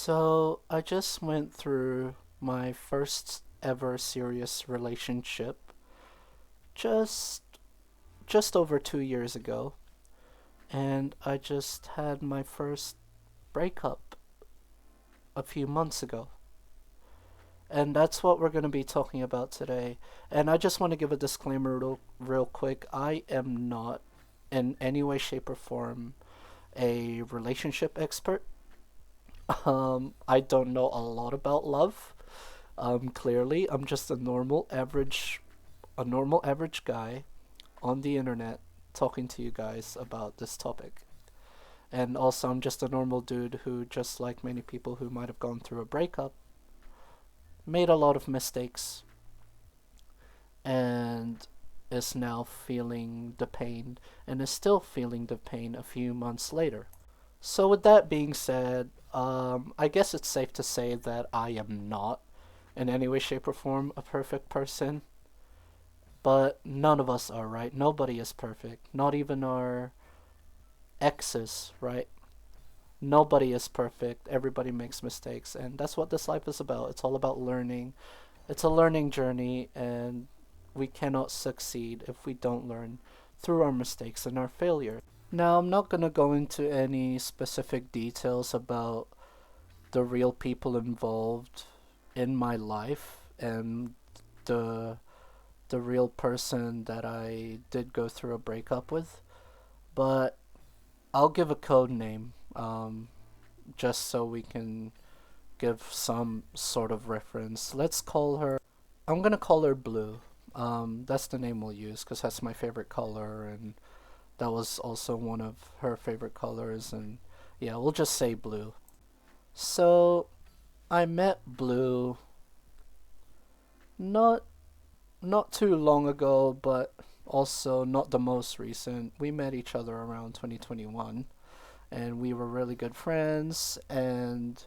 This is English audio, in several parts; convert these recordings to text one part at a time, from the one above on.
So I just went through my first ever serious relationship just just over 2 years ago, and I just had my first breakup a few months ago. And that's what we're going to be talking about today. And I just want to give a disclaimer real quick. I am not in any way, shape, or form a relationship expert. I don't know a lot about love. Clearly, I'm just a normal average guy on the internet talking to you guys about this topic. And also, I'm just a normal dude who, just like many people who might have gone through a breakup, made a lot of mistakes and is now feeling the pain and is still feeling the pain a few months later. So, with that being said, I guess it's safe to say that I am not, in any way, shape, or form, a perfect person. But none of us are, right? Nobody is perfect. Not even our exes, right? Nobody is perfect. Everybody makes mistakes. And that's what this life is about. It's all about learning. It's a learning journey, and we cannot succeed if we don't learn through our mistakes and our failures. Now, I'm not going to go into any specific details about the real people involved in my life and the the real person that I did go through a breakup with, but I'll give a code name just so we can give some sort of reference. Let's call her. I'm gonna call her Blue. That's the name we'll use because that's my favorite color, and that was also one of her favorite colors. And yeah, we'll just say Blue. So I met Blue not not too long ago, but also not the most recent. We met each other around 2021, and we were really good friends. And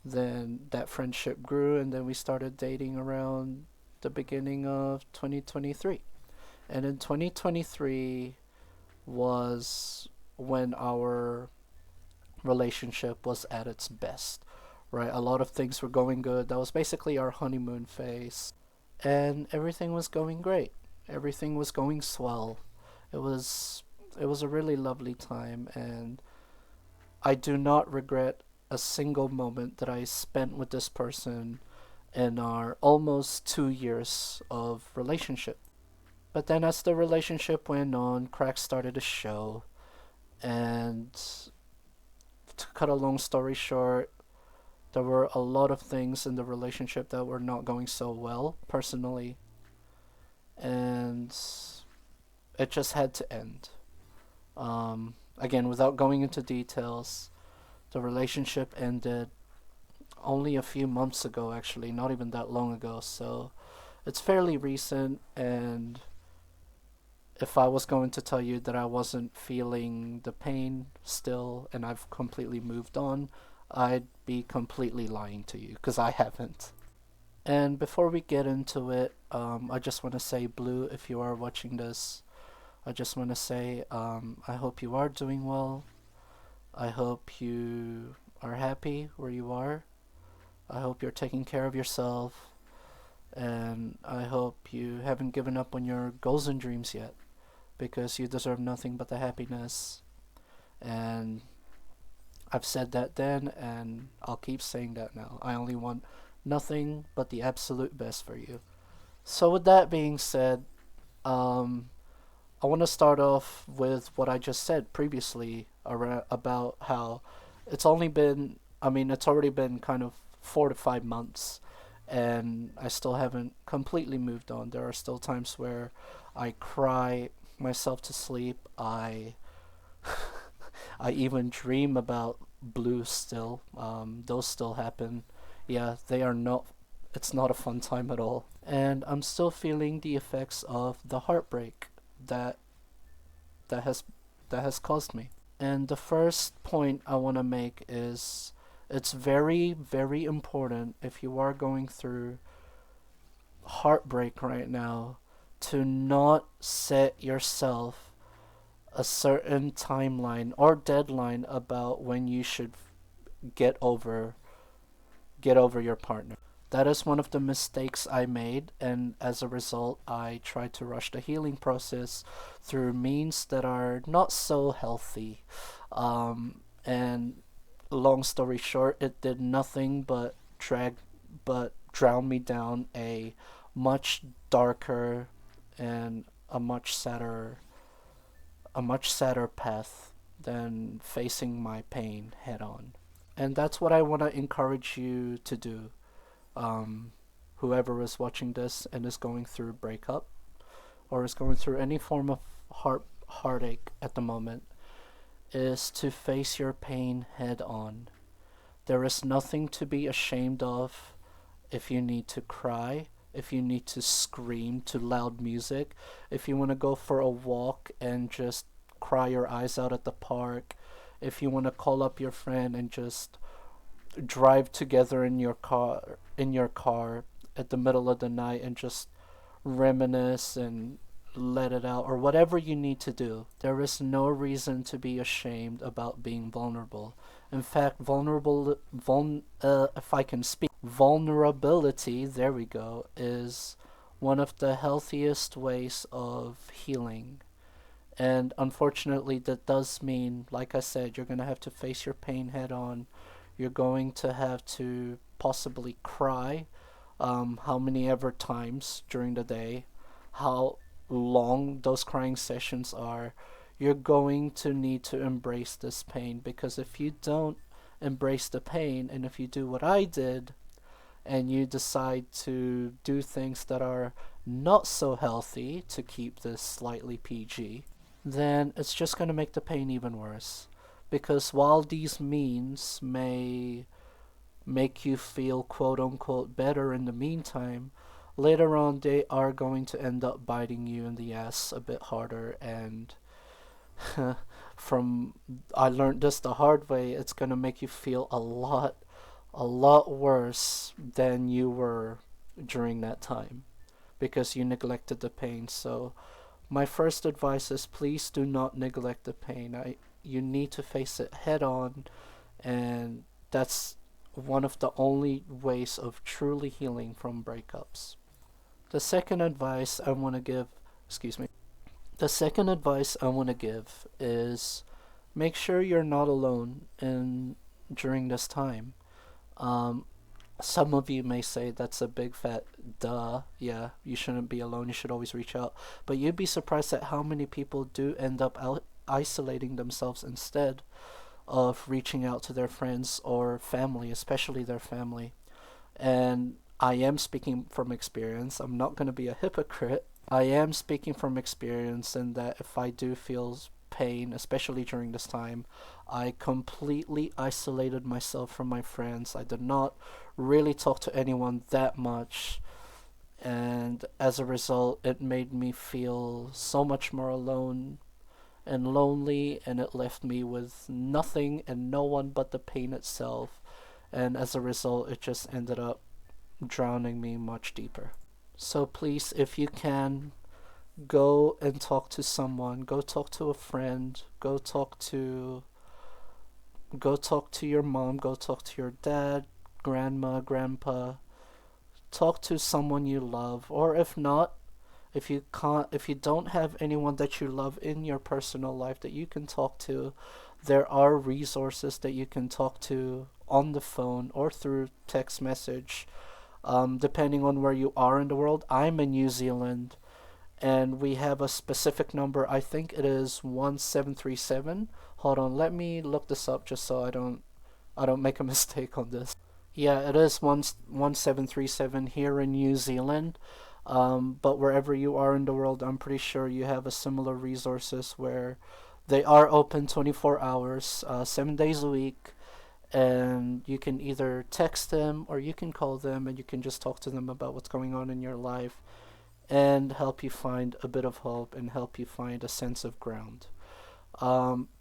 then that friendship grew, and then we started dating around the beginning of 2023. And in 2023 was when our relationship was at its best, right? A lot of things were going good. That was basically our honeymoon phase, and everything was going great. Everything was going swell. It was it was a really lovely time, and I do not regret a single moment that I spent with this person in our almost 2 years of relationship. But then, as the relationship went on, cracks started to show, and to cut a long story short, there were a lot of things in the relationship that were not going so well personally, and it just had to end. Again, without going into details, the relationship ended only a few months ago, actually, not even that long ago, so it's fairly recent. And if I was going to tell you that I wasn't feeling the pain still and I've completely moved on, I'd be completely lying to you because I haven't. And before we get into it, I just want to say, Blue, if you are watching this, I just want to say I hope you are doing well. I hope you are happy where you are. I hope you're taking care of yourself. And I hope you haven't given up on your goals and dreams yet, because you deserve nothing but the happiness. And I've said that then, and I'll keep saying that now. I only want nothing but the absolute best for you. So, with that being said, um, I want to start off with what I just said previously about how it's already been kind of 4 to 5 months, and I still haven't completely moved on. There are still times where I cry myself to sleep. I even dream about Blue still. Those still happen. Yeah, they are not. It's not a fun time at all. And I'm still feeling the effects of the heartbreak that that has that has caused me. And the first point I want to make is it's very, very important if you are going through heartbreak right now to not set yourself a certain timeline or deadline about when you should get over get over your partner. That is one of the mistakes I made, and as a result, I tried to rush the healing process through means that are not so healthy. And long story short, it did nothing but drown me down a much darker and a much sadder path than facing my pain head on. And that's what I want to encourage you to do. Um, Whoever is watching this and is going through a breakup or is going through any form of heartache at the moment is to face your pain head on. There is nothing to be ashamed of if you need to cry, if you need to scream to loud music, if you want to go for a walk and just cry your eyes out at the park, if you want to call up your friend and just drive together in your car at the middle of the night and just reminisce and let it out or whatever you need to do. There is no reason to be ashamed about being vulnerable. In fact, if I can speak, vulnerability, there we go, is one of the healthiest ways of healing. And unfortunately, that does mean, like I said, you're going to have to face your pain head on. You're going to have to possibly cry how many ever times during the day, how long those crying sessions are. You're going to need to embrace this pain because if you don't embrace the pain and if you do what I did and you decide to do things that are not so healthy to keep this slightly PG, then it's just going to make the pain even worse. Because while these means may make you feel quote unquote better in the meantime, later on they are going to end up biting you in the ass a bit harder. And from I learned this the hard way, it's going to make you feel a lot worse than you were during that time because you neglected the pain. So my first advice is please do not neglect the pain. You need to face it head on, and that's one of the only ways of truly healing from breakups. The second advice I want to give, excuse me, the second advice I want to give is make sure you're not alone in during this time. Um, some of you may say that's a big fat duh. Yeah, you shouldn't be alone. You should always reach out. But you'd be surprised at how many people do end up isolating themselves instead of reaching out to their friends or family, especially their family. And I am speaking from experience. I'm not going to be a hypocrite. I am speaking from experience in that if I do feel pain, especially during this time, I completely isolated myself from my friends. I did not really talk to anyone that much. And as a result, it made me feel so much more alone and lonely, and it left me with nothing and no one but the pain itself. And as a result, it just ended up drowning me much deeper. So please, if you can, go and talk to someone. Go talk to a friend. Go talk to your mom. Go talk to your dad, grandma, grandpa. Talk to someone you love, or if not, if you don't have anyone that you love in your personal life that you can talk to, there are resources that you can talk to on the phone or through text message, depending on where you are in the world. I'm in New Zealand, and we have a specific number. I think it is 1737. Hold on, let me look this up just so I don't make a mistake on this. Yeah, it is 1737 here in New Zealand. But wherever you are in the world, I'm pretty sure you have a similar resources where they are open 24 hours, 7 days a week, and you can either text them or you can call them and you can just talk to them about what's going on in your life and help you find a bit of hope and help you find a sense of ground.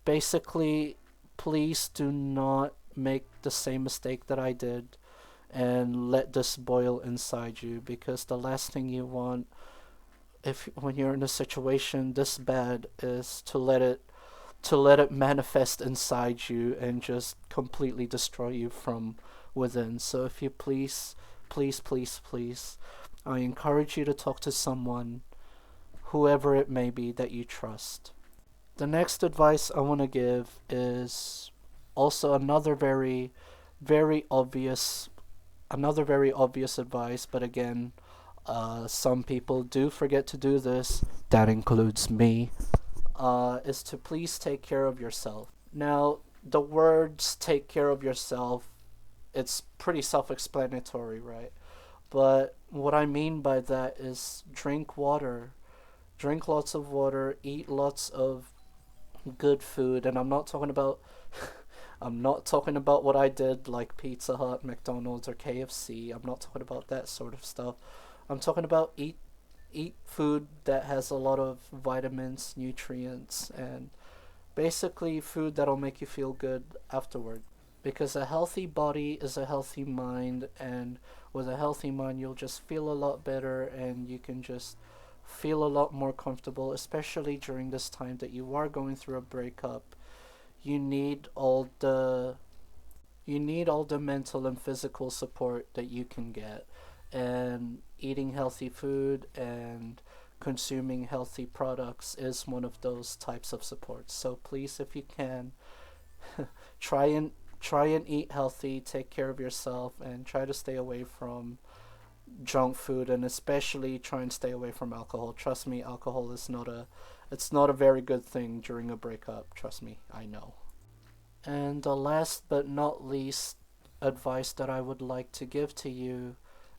Basically, please do not make the same mistake that I did and let this boil inside you, because the last thing you want if when you're in a situation this bad is to let it to let it manifest inside you and just completely destroy you from within. So if you please, I encourage you to talk to someone, whoever it may be, that you trust. The next advice I want to give is also very obvious, another very obvious advice, but again, some people do forget to do this. That includes me. Is to please take care of yourself. Now, the words "take care of yourself," it's pretty self-explanatory, right? But what I mean by that is drink water, drink lots of water, eat lots of good food, and I'm not talking about what I did like Pizza Hut, McDonald's, or KFC. I'm not talking about that sort of stuff. I'm talking about eat food that has a lot of vitamins, nutrients, and basically food that'll make you feel good afterward. Because a healthy body is a healthy mind, and with a healthy mind, you'll just feel a lot better and you can just feel a lot more comfortable, especially during this time that you are going through a breakup. You need all the mental and physical support that you can get, and eating healthy food and consuming healthy products is one of those types of supports. So please, if you can, try and eat healthy, take care of yourself, and try to stay away from junk food, and especially try and stay away from alcohol. Trust me, alcohol is not a very good thing during a breakup. Trust me, I know. And the last but not least advice that I would like to give to you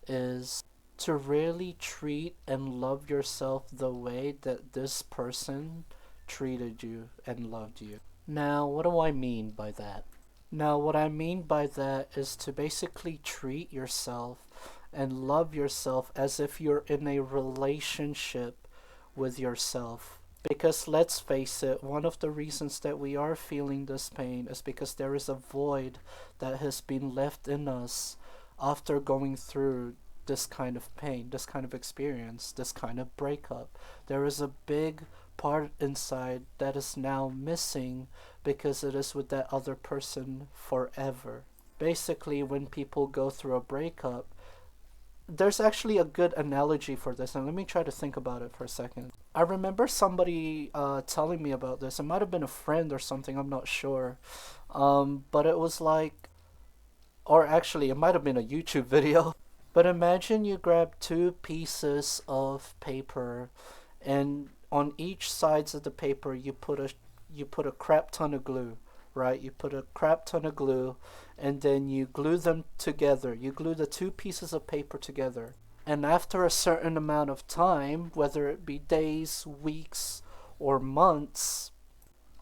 is to really treat and love yourself the way that this person treated you and loved you. Now, what do I mean by that? Now, what I mean by that is to basically treat yourself and love yourself as if you're in a relationship with yourself. Because let's face it, one of the reasons that we are feeling this pain is because there is a void that has been left in us after going through this kind of pain, this kind of experience, this kind of breakup. There is a big part inside that is now missing because it is with that other person forever. Basically, when people go through a breakup, there's actually a good analogy for this, and let me try to think about it for a second. I remember somebody telling me about this. It might have been a friend or something, I'm not sure. But it was like, or actually, it might have been a YouTube video. But imagine you grab two pieces of paper, and on each sides of the paper you put a crap ton of glue, right? You put a crap ton of glue, and then you glue them together. You glue the two pieces of paper together. And after a certain amount of time, whether it be days, weeks, or months,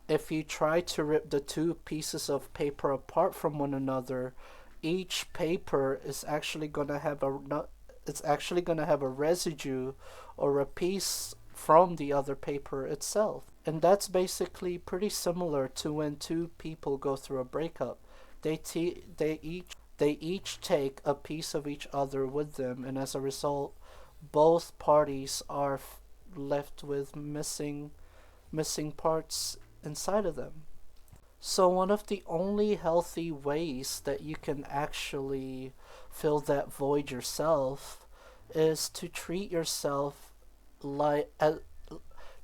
if you try to rip the two pieces of paper apart from one another, each paper is actually going to have a residue or a piece from the other paper itself. And that's basically pretty similar to when two people go through a breakup. They each take a piece of each other with them, and as a result, both parties are left with missing parts inside of them. So one of the only healthy ways that you can actually fill that void yourself is to like uh,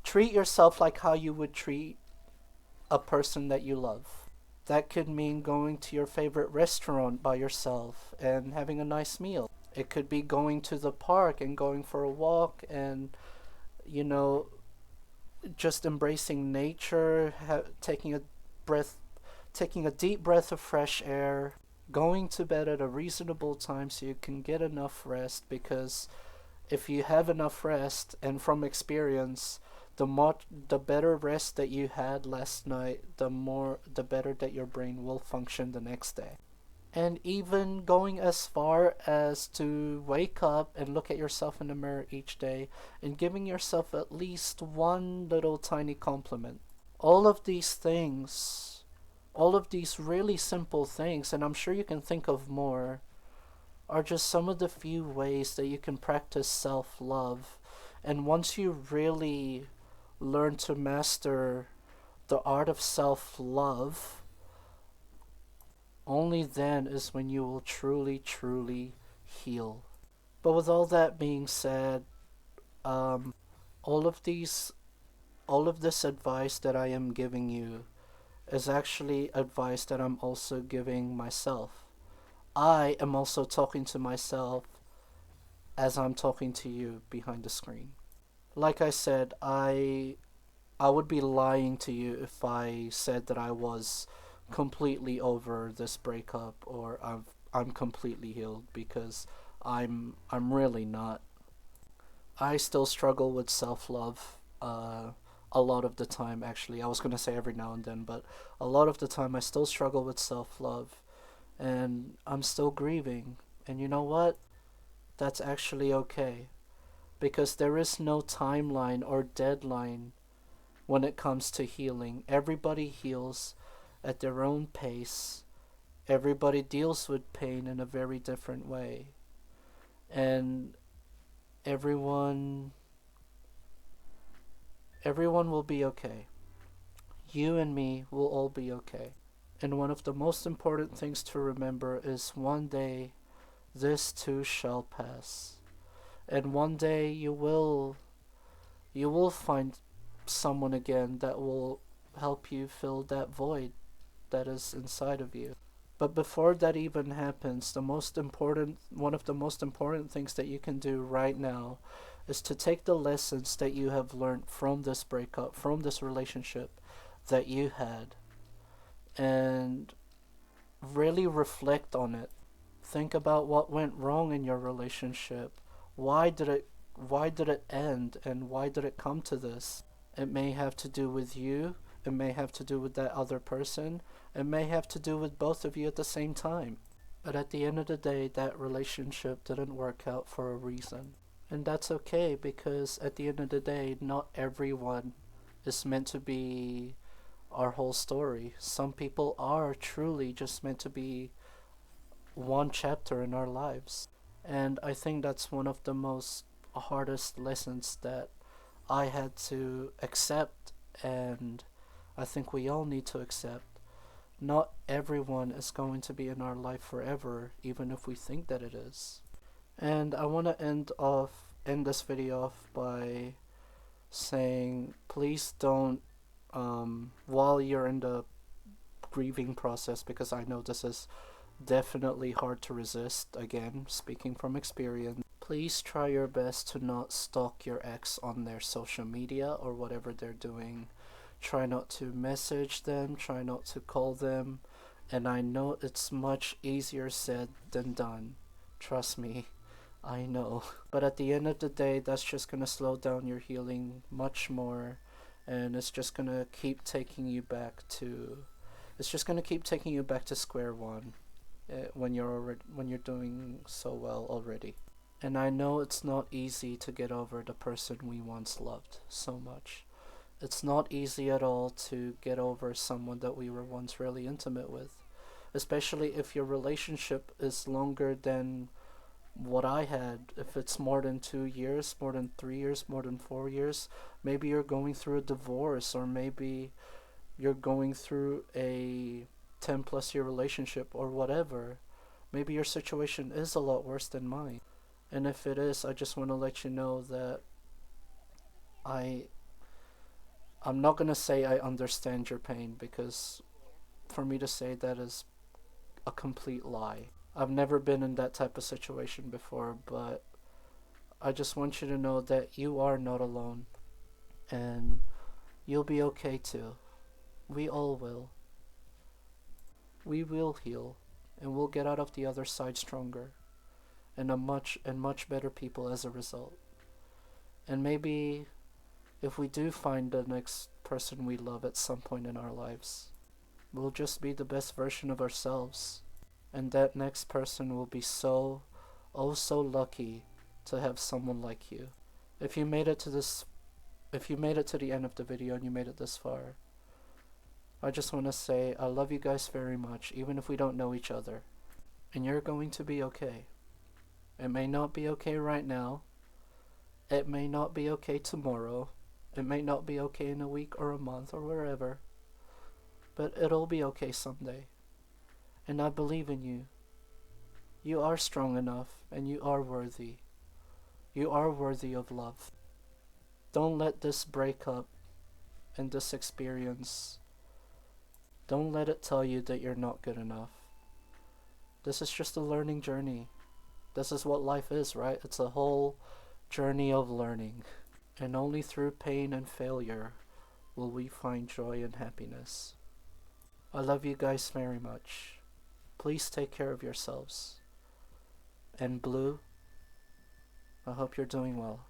treat yourself like how you would treat a person that you love. That could mean going to your favorite restaurant by yourself and having a nice meal. It could be going to the park and going for a walk and, you know, just embracing nature, breath, taking a deep breath of fresh air, going to bed at a reasonable time so you can get enough rest, because if you have enough rest, and from experience, the better rest that you had last night, the better that your brain will function the next day. And even going as far as to wake up and look at yourself in the mirror each day and giving yourself at least one little tiny compliment. All of these things, all of these really simple things, and I'm sure you can think of more, are just some of the few ways that you can practice self-love. And once you really learn to master the art of self-love, only then is when you will truly, truly heal. But with all that being said, all of these, all of this advice that I am giving you is actually advice that I'm also giving myself. I am also talking to myself as I'm talking to you behind the screen. Like I said, I would be lying to you if I said that I was completely over this breakup or I'm completely healed, because I'm really not. I still struggle with self-love a lot of the time. Actually, I was going to say every now and then, but a lot of the time I still struggle with self-love, and I'm still grieving. And you know what? That's actually okay, because there is no timeline or deadline when it comes to healing. Everybody heals at their own pace. Everybody deals with pain in a very different way. And everyone everyone will be okay. You and me will all be okay. And one of the most important things to remember is one day this too shall pass. And one day you will find someone again that will help you fill that void that is inside of you. But before that even happens, one of the most important things that you can do right now is to take the lessons that you have learned from this breakup, from this relationship that you had, and really reflect on it. Think about what went wrong in your relationship. Why did it why did it end, and why did it come to this? It may have to do with you, it may have to do with that other person, it may have to do with both of you at the same time. But at the end of the day, that relationship didn't work out for a reason. And that's okay, because at the end of the day, not everyone is meant to be our whole story. Some people are truly just meant to be one chapter in our lives. And I think that's one of the most hardest lessons that I had to accept, and I think we all need to accept. Not everyone is going to be in our life forever, even if we think that it is. And I want to end this video off by saying, please don't, while you're in the grieving process, because I know this is definitely hard to resist, again, speaking from experience, please try your best to not stalk your ex on their social media or whatever they're doing. Try not to message them, try not to call them, and I know it's much easier said than done. Trust me, I know. But at the end of the day, that's just gonna slow down your healing much more, and it's just gonna keep taking you back to square one, when you're doing so well already. And I know it's not easy to get over the person we once loved so much. It's not easy at all to get over someone that we were once really intimate with, especially if your relationship is longer than what I had. If it's more than 2 years, more than 3 years, more than 4 years, maybe you're going through a divorce, or maybe you're going through a 10 plus year relationship, or whatever. Maybe your situation is a lot worse than mine. And if it is, I just want to let you know that I I'm not gonna say I understand your pain, because for me to say that is a complete lie. I've never been in that type of situation before, but I just want you to know that you are not alone, and you'll be okay too. We all will. We will heal, and we'll get out of the other side stronger, and much better people as a result. And maybe if we do find the next person we love at some point in our lives, we'll just be the best version of ourselves. And that next person will be so, oh so lucky to have someone like you. If you made it to the end of the video and you made it this far, I just want to say I love you guys very much, even if we don't know each other. And you're going to be okay. It may not be okay right now. It may not be okay tomorrow. It may not be okay in a week or a month or wherever. But it'll be okay someday. And I believe in you. You are strong enough and you are worthy. You are worthy of love. Don't let this breakup and this experience, don't let it tell you that you're not good enough. This is just a learning journey. This is what life is, right? It's a whole journey of learning. And only through pain and failure will we find joy and happiness. I love you guys very much. Please take care of yourselves. And Blue, I hope you're doing well.